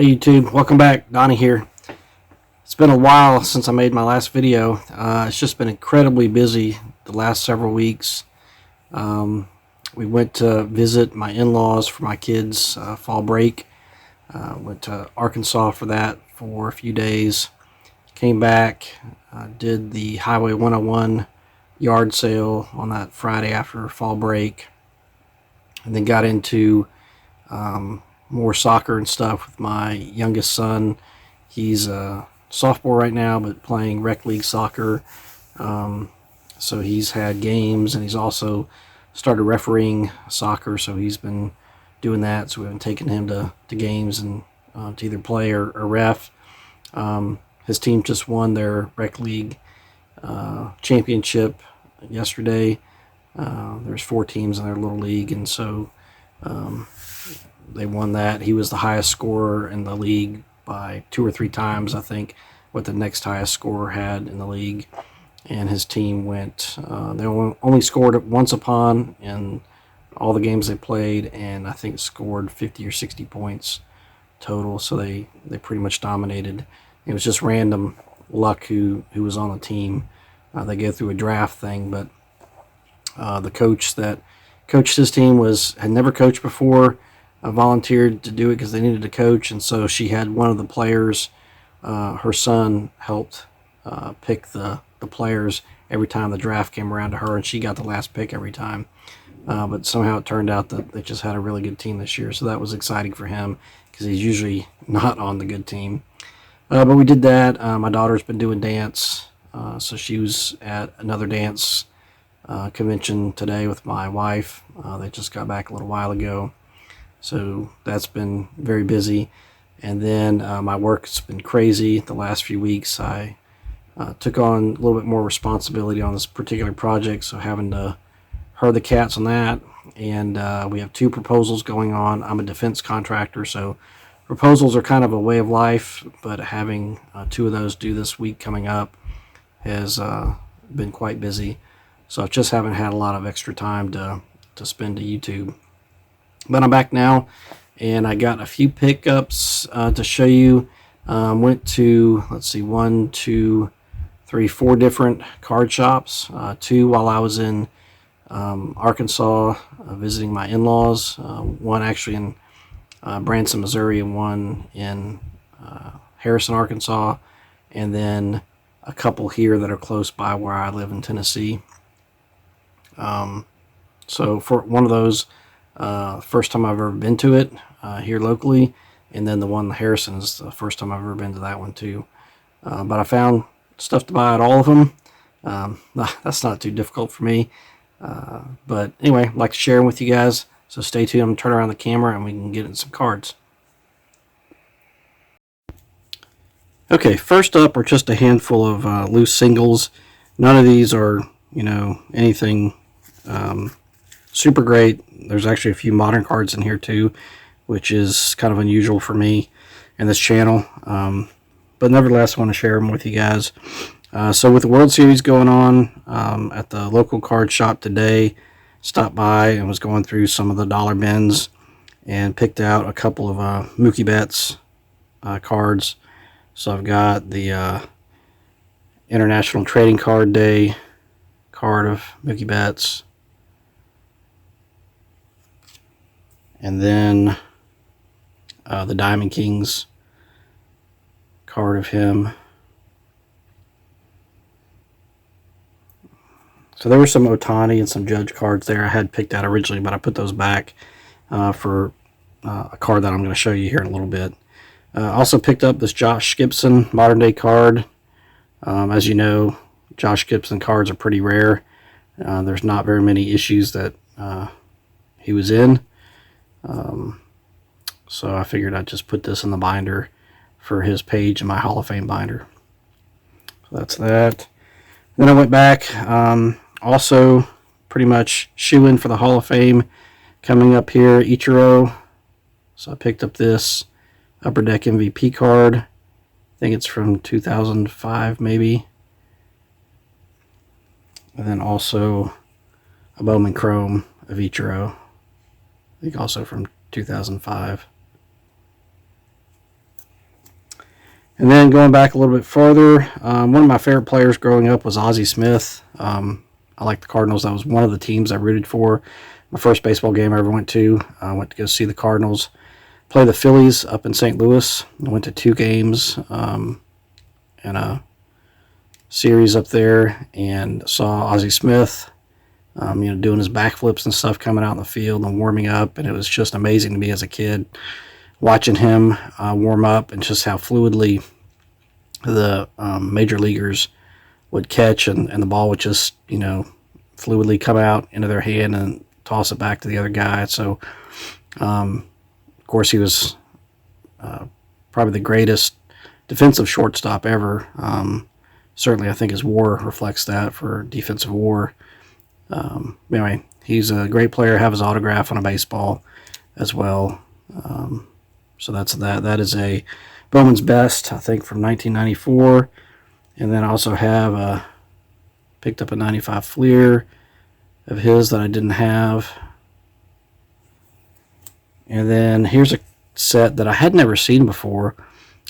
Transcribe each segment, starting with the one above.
Hey YouTube, welcome back. Donnie here. It's been a while since I made my last video. It's just been incredibly busy the last several weeks. We went to visit my in-laws for my kids' fall break. Went to Arkansas for that for a few days. Came back, did the Highway 101 yard sale on that Friday after fall break. And then got into more soccer and stuff with my youngest son. He's a sophomore right now, but playing rec league soccer. So he's had games, and he's also started refereeing soccer, so he's been doing that. So we've been taking him to games and to either play or ref. His team just won their rec league championship yesterday. There's 4 teams in their little league, and so they won that. He was the highest scorer in the league by 2 or 3 times, I think, what the next highest scorer had in the league. And his team went, they only scored it once upon in all the games they played, and I think scored 50 or 60 points total, so they pretty much dominated. It was just random luck who was on the team. They go through a draft thing, but the coach that coached his team had never coached before. Volunteered to do it because they needed a coach, and so she had one of the players, her son helped pick the players every time the draft came around to her, and she got the last pick every time. But somehow it turned out that they just had a really good team this year, so that was exciting for him because he's usually not on the good team. But we did that. My daughter's been doing dance, so she was at another dance convention today with my wife. They just got back a little while ago. So that's been very busy. And then my work's been crazy the last few weeks. I took on a little bit more responsibility on this particular project, so having to herd the cats on that. And we have 2 proposals going on. I'm a defense contractor, so proposals are kind of a way of life, but having 2 of those due this week coming up has been quite busy. So I just haven't had a lot of extra time to spend to YouTube. But I'm back now, and I got a few pickups to show you. Went to, let's see, 1, 2, 3, 4 different card shops. 2 while I was in Arkansas visiting my in-laws. One actually in Branson, Missouri, and one in Harrison, Arkansas. And then a couple here that are close by where I live in Tennessee. So for one of those, first time I've ever been to it here locally, and then the one in Harrison is the first time I've ever been to that one too. But I found stuff to buy at all of them. That's not too difficult for me. But anyway, I'd like to share them with you guys. So stay tuned. I'm going to turn around the camera and we can get in some cards. Okay, first up are just a handful of loose singles. None of these are, anything super great. There's actually a few modern cards in here too, which is kind of unusual for me and this channel. But nevertheless, I want to share them with you guys. So with the World Series going on at the local card shop today, stopped by and was going through some of the dollar bins and picked out a couple of Mookie Betts cards. So I've got the International Trading Card Day card of Mookie Betts. And then the Diamond Kings card of him. So there were some Ohtani and some Judge cards there I had picked out originally, but I put those back for a card that I'm going to show you here in a little bit. Also picked up this Josh Gibson modern day card. As you know, Josh Gibson cards are pretty rare. There's not very many issues that he was in. So I figured I'd just put this in the binder for his page in my Hall of Fame binder. So that's that. Then I went back, also pretty much shoe-in for the Hall of Fame coming up here, Ichiro. So I picked up this Upper Deck MVP card. I think it's from 2005 maybe. And then also a Bowman Chrome of Ichiro. I think also from 2005. And then going back a little bit further, one of my favorite players growing up was Ozzie Smith. I like the Cardinals. That was one of the teams I rooted for. My first baseball game I ever went to. I went to go see the Cardinals play the Phillies up in St. Louis. I went to 2 games and a series up there, and saw Ozzie Smith, doing his backflips and stuff, coming out in the field and warming up. And it was just amazing to me as a kid watching him warm up, and just how fluidly the major leaguers would catch, and the ball would just, fluidly come out into their hand and toss it back to the other guy. So, of course, he was probably the greatest defensive shortstop ever. Certainly, I think his WAR reflects that for defensive WAR. Anyway, he's a great player. Have his autograph on a baseball as well. So that's that. That is a Bowman's Best, I think, from 1994. And then I also have picked up a 95 Fleer of his that I didn't have. And then here's a set that I had never seen before.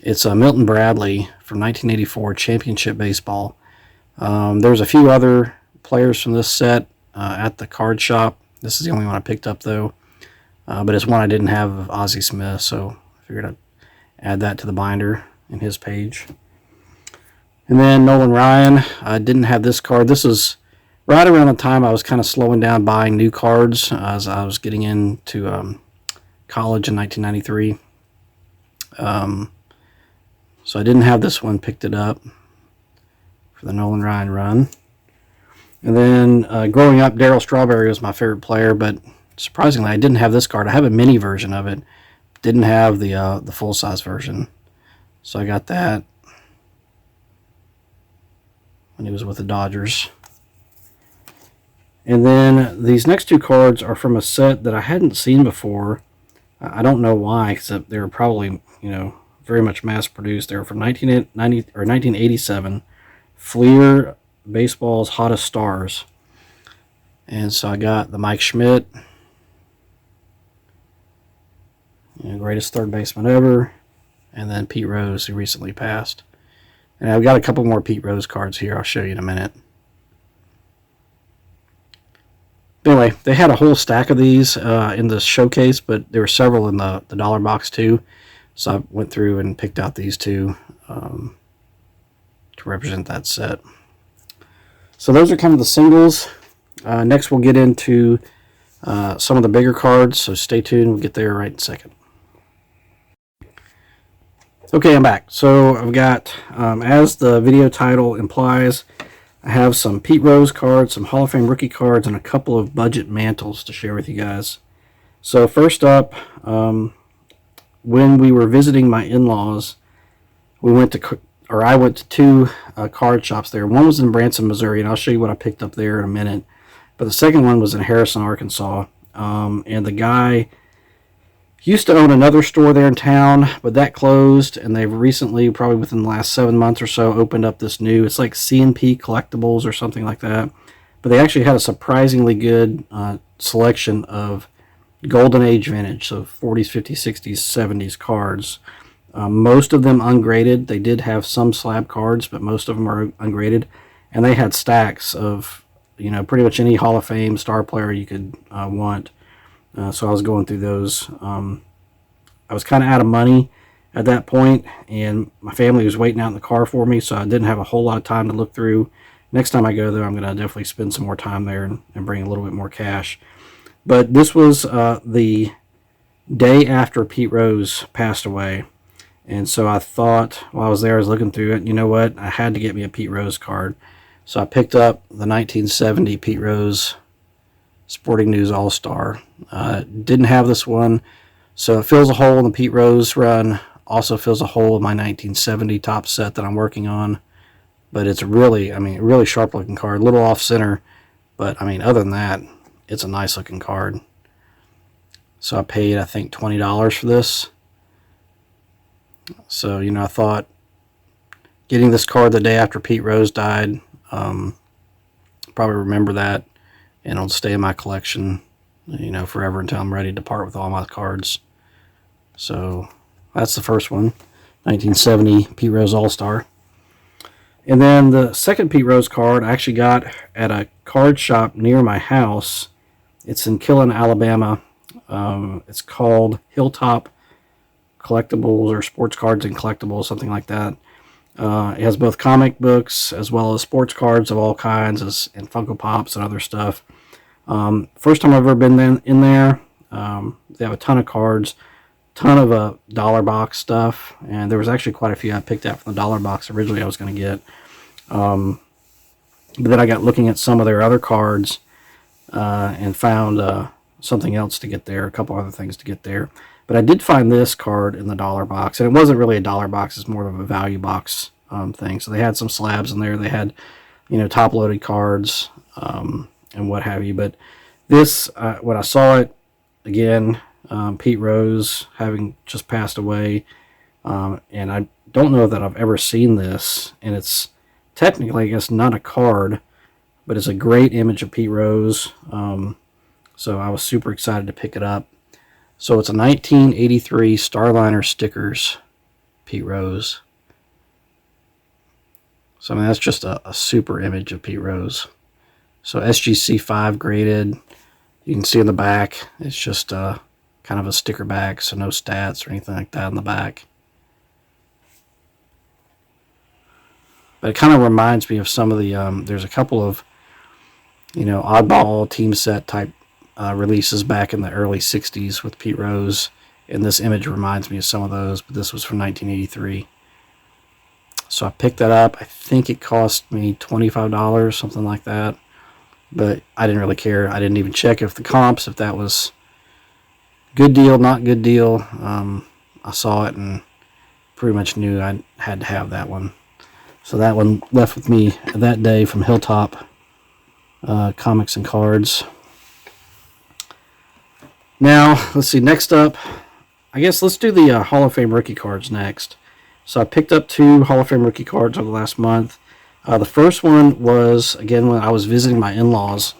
It's a Milton Bradley from 1984 Championship Baseball. There's a few other players from this set at the card shop. This is the only one I picked up, though. But it's one I didn't have of Ozzie Smith, so I figured I'd add that to the binder in his page. And then Nolan Ryan. I didn't have this card. This is right around the time I was kind of slowing down buying new cards as I was getting into college in 1993. So I didn't have this one, picked it up for the Nolan Ryan run. And then growing up, Darryl Strawberry was my favorite player, but surprisingly, I didn't have this card. I have a mini version of it. Didn't have the full-size version. So I got that when he was with the Dodgers. And then these next 2 cards are from a set that I hadn't seen before. I don't know why, except they were probably, very much mass-produced. They were from 1987. Fleer Baseball's Hottest Stars. And so I got the Mike Schmidt, greatest third baseman ever, and then Pete Rose, who recently passed. And I've got a couple more Pete Rose cards here. I'll show you in a minute. Anyway, they had a whole stack of these in the showcase, but there were several in the dollar box too. So I went through and picked out these 2 to represent that set. So those are kind of the singles. Next we'll get into some of the bigger cards, so stay tuned. We'll get there right in a second. Okay, I'm back. So I've got, as the video title implies, I have some Pete Rose cards, some Hall of Fame rookie cards, and a couple of budget mantles to share with you guys. So first up, when we were visiting my in-laws, I went to 2 card shops there. One was in Branson, Missouri, and I'll show you what I picked up there in a minute. But the second one was in Harrison, Arkansas. And the guy used to own another store there in town, but that closed, and they've recently, probably within the last 7 months or so, opened up this new, it's like C&P Collectibles or something like that. But they actually had a surprisingly good selection of Golden Age vintage, so 40s, 50s, 60s, 70s cards. Most of them ungraded. They did have some slab cards, but most of them are ungraded. And they had stacks of, pretty much any Hall of Fame star player you could want. So I was going through those. I was kind of out of money at that point, and my family was waiting out in the car for me, so I didn't have a whole lot of time to look through. Next time I go there, I'm going to definitely spend some more time there and bring a little bit more cash. But this was the day after Pete Rose passed away. And so I thought, while I was there, I was looking through it, you know what? I had to get me a Pete Rose card. So I picked up the 1970 Pete Rose Sporting News All-Star. Didn't have this one, so it fills a hole in the Pete Rose run. Also fills a hole in my 1970 top set that I'm working on. But it's really, really sharp-looking card. A little off-center, but, other than that, it's a nice-looking card. So I paid, I think, $20 for this. So, I thought getting this card the day after Pete Rose died, probably remember that, and it'll stay in my collection, forever until I'm ready to part with all my cards. So that's the first one. 1970 Pete Rose All-Star. And then the second Pete Rose card I actually got at a card shop near my house. It's in Killen, Alabama. It's called Hilltop Collectibles or Sports Cards and Collectibles, something like that. It has both comic books as well as sports cards of all kinds and Funko Pops and other stuff. First time I've ever been in there. They have a ton of cards, ton of dollar box stuff, and there was actually quite a few I picked out from the dollar box originally I was going to get. But then I got looking at some of their other cards and found something else to get there, a couple other things to get there. But I did find this card in the dollar box, and it wasn't really a dollar box, it's more of a value box thing. So they had some slabs in there, they had, top-loaded cards and what have you. But this, when I saw it, again, Pete Rose having just passed away, and I don't know that I've ever seen this, and it's technically, I guess, not a card, but it's a great image of Pete Rose, so I was super excited to pick it up. So it's a 1983 Starliner Stickers Pete Rose. So, I mean, that's just a super image of Pete Rose. So SGC 5 graded. You can see in the back, it's just kind of a sticker back, so no stats or anything like that in the back. But it kind of reminds me of some of the, there's a couple of, oddball team set type releases back in the early 60s with Pete Rose, and this image reminds me of some of those, but this was from 1983. So I picked that up. I think it cost me $25, something like that, but I didn't really care. I didn't even check if the comps, if that was good deal, not good deal. I saw it and pretty much knew I had to have that one. So that one left with me that day from Hilltop Comics and Cards. Now, let's see, next up, I guess let's do the Hall of Fame rookie cards next. So I picked up 2 Hall of Fame rookie cards over the last month. The first one was, again, when I was visiting my in-laws.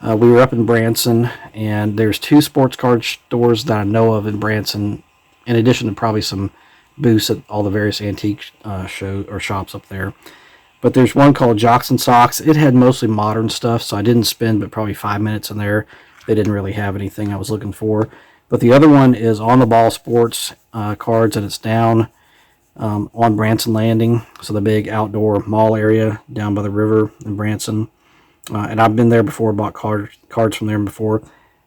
We were up in Branson, and there's 2 sports card stores that I know of in Branson, in addition to probably some booths at all the various antique shops up there. But there's one called Jocks and Socks. It had mostly modern stuff, so I didn't spend but probably 5 minutes in there. They didn't really have anything I was looking for. But the other one is On the Ball Sports cards, and it's down on Branson Landing, so the big outdoor mall area down by the river in Branson. And I've been there before, bought cards from there before.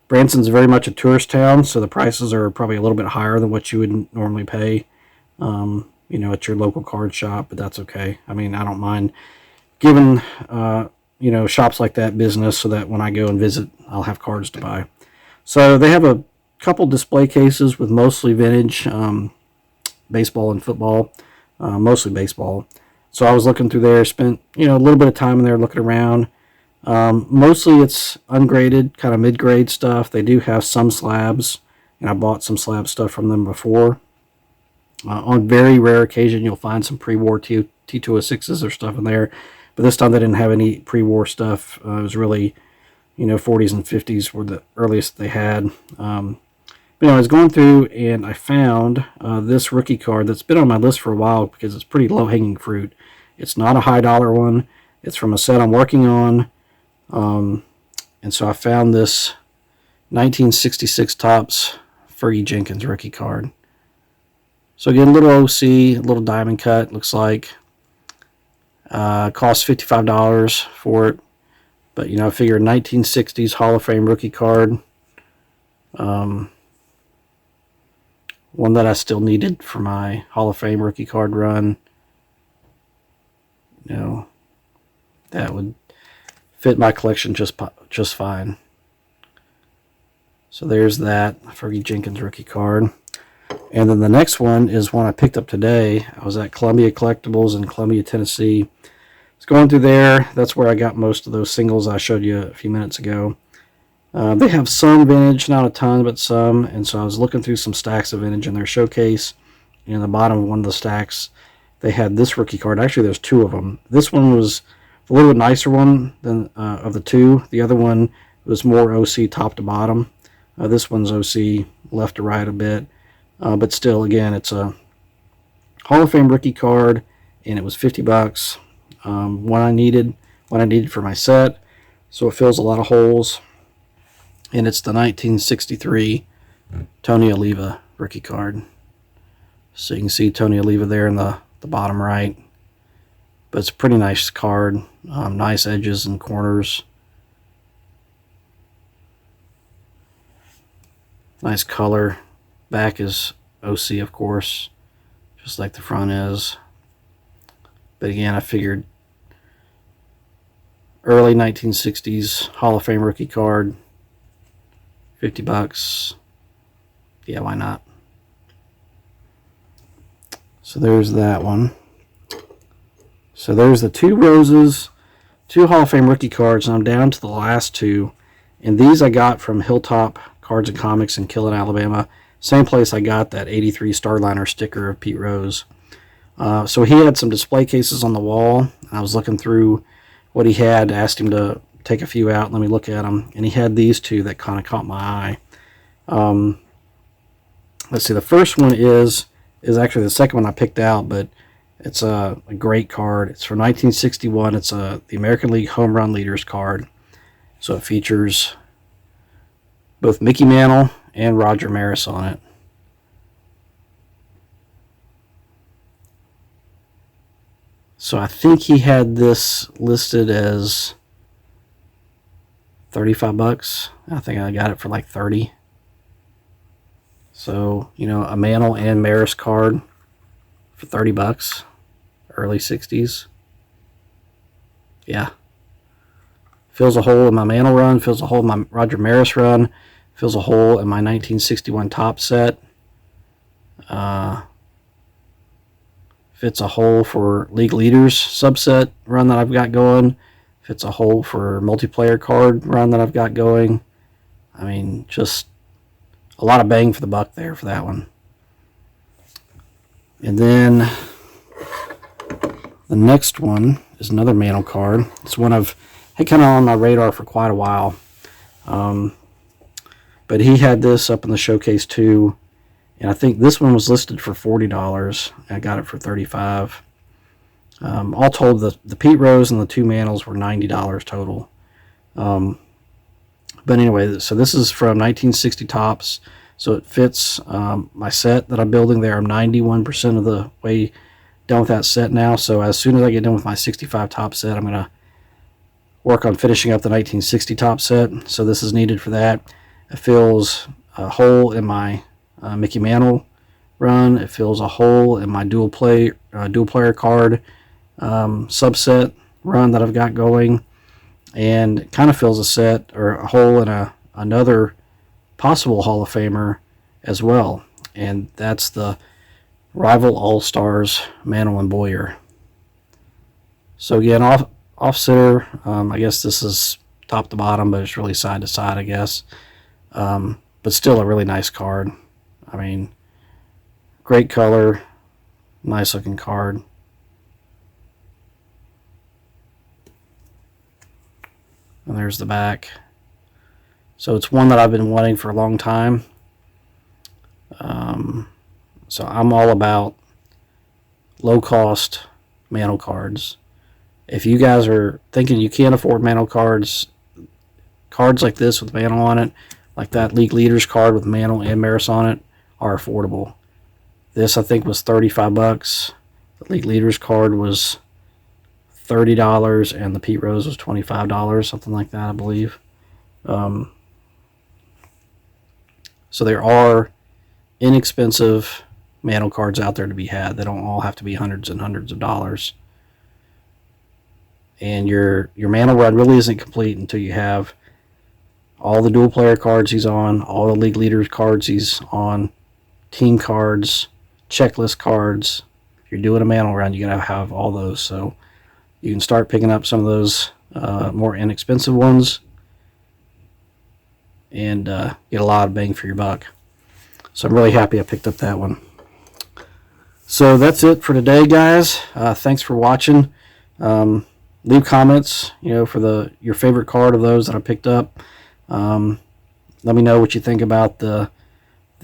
Branson's very much a tourist town, so the prices are probably a little bit higher than what you would normally pay, at your local card shop, but that's okay. I mean, I don't mind giving, shops like that business so that when I go and visit, I'll have cards to buy. So they have a couple display cases with mostly vintage baseball and football, mostly baseball. So I was looking through there, spent, a little bit of time in there looking around. Mostly it's ungraded, kind of mid-grade stuff. They do have some slabs, and I bought some slab stuff from them before. On very rare occasion, you'll find some pre-war T206s or stuff in there, but this time they didn't have any pre-war stuff. It was really, 40s and 50s were the earliest they had. I was going through and I found this rookie card that's been on my list for a while because it's pretty low-hanging fruit. It's not a high-dollar one. It's from a set I'm working on. And so I found this 1966 Topps Fergie Jenkins rookie card. So again, a little OC, a little diamond cut, looks like. Cost $55 for it. But, I figure 1960s Hall of Fame rookie card. One that I still needed for my Hall of Fame rookie card run. That would fit my collection just fine. So there's that Fergie Jenkins rookie card. And then the next one is one I picked up today. I was at Columbia Collectibles in Columbia, Tennessee. I was going through there. That's where I got most of those singles I showed you a few minutes ago. They have some vintage, not a ton, but some. And so I was looking through some stacks of vintage in their showcase. And in the bottom of one of the stacks, they had this rookie card. Actually, there's 2 of them. This one was a little bit nicer one than of the 2. The other one was more OC top to bottom. This one's OC left to right a bit. But still, again, it's a Hall of Fame rookie card, and it was 50 bucks. What I needed for my set, so it fills a lot of holes. And it's the 1963 Tony Oliva rookie card. So you can see Tony Oliva there in the bottom right. But it's a pretty nice card. Nice edges and corners. Nice color. Back is OC, of course, just like the front is. But again, I figured early 1960s Hall of Fame rookie card, 50 bucks. Yeah, why not? So there's that one. So there's the two roses, two Hall of Fame rookie cards, and I'm down to the last two. And these I got from Hilltop Cards and Comics in Killen, Alabama. Same place I got that 83 Starliner sticker of Pete Rose. So he had some display cases on the wall. I was looking through what he had, asked him to take a few out, let me look at them. And he had these two that kind of caught my eye. Let's see, the first one is actually the second one I picked out, but it's a great card. It's from 1961. It's the American League Home Run Leaders card. So it features both Mickey Mantle and Roger Maris on it. So I think he had this listed as 35 bucks. I think I got it for like 30. So, you know, a Mantle and Maris card for 30 bucks. Early 60s. Yeah. Fills a hole in my Mantle run, fills a hole in my Roger Maris run, fills a hole in my 1961 top set. Fits a hole for League Leaders subset run that I've got going. Fits a hole for multiplayer card run that I've got going. I mean, just a lot of bang for the buck there for that one. And then the next one is another Mantle card. It's one I've had kind of on my radar for quite a while. But he had this up in the showcase too. And I think this one was listed for $40. I got it for $35. All told, the Pete Rose and the two Mantles were $90 total. But anyway, so this is from 1960 Topps. So it fits my set that I'm building there. I'm 91% of the way done with that set now. So as soon as I get done with my 65 Topps set, I'm going to work on finishing up the 1960 Topps set. So this is needed for that. It fills a hole in my Mickey Mantle run. It fills a hole in my dual player card subset run that I've got going, and it kind of fills a set or a hole in another possible Hall of Famer as well, and that's the Rival All-Stars Mantle and Boyer. So again, off center. I guess this is top to bottom, but it's really side to side, I guess. But still a really nice card. I mean, great color, nice looking card. And there's the back. So it's one that I've been wanting for a long time. So I'm all about low cost Mantle cards. If you guys are thinking you can't afford Mantle cards like this with Mantle on it, like that League Leaders card with Mantle and Maris on it, are affordable. This I think was 35 bucks. The League Leaders card was $30, and the Pete Rose was $25, something like that, I believe. So there are inexpensive Mantle cards out there to be had. They don't all have to be hundreds and hundreds of dollars. And your Mantle run really isn't complete until you have all the dual player cards he's on, all the League Leaders cards he's on, team cards, checklist cards. If you're doing a Mantle run, you gotta have all those. So you can start picking up some of those more inexpensive ones and get a lot of bang for your buck. So I'm really happy I picked up that one. So that's it for today, guys. Thanks for watching. Leave comments, for your favorite card of those that I picked up. Let me know what you think about the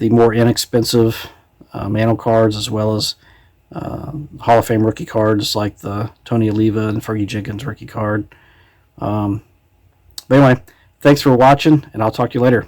more inexpensive Mantle cards, as well as Hall of Fame rookie cards like the Tony Oliva and Fergie Jenkins rookie card. But anyway, thanks for watching, and I'll talk to you later.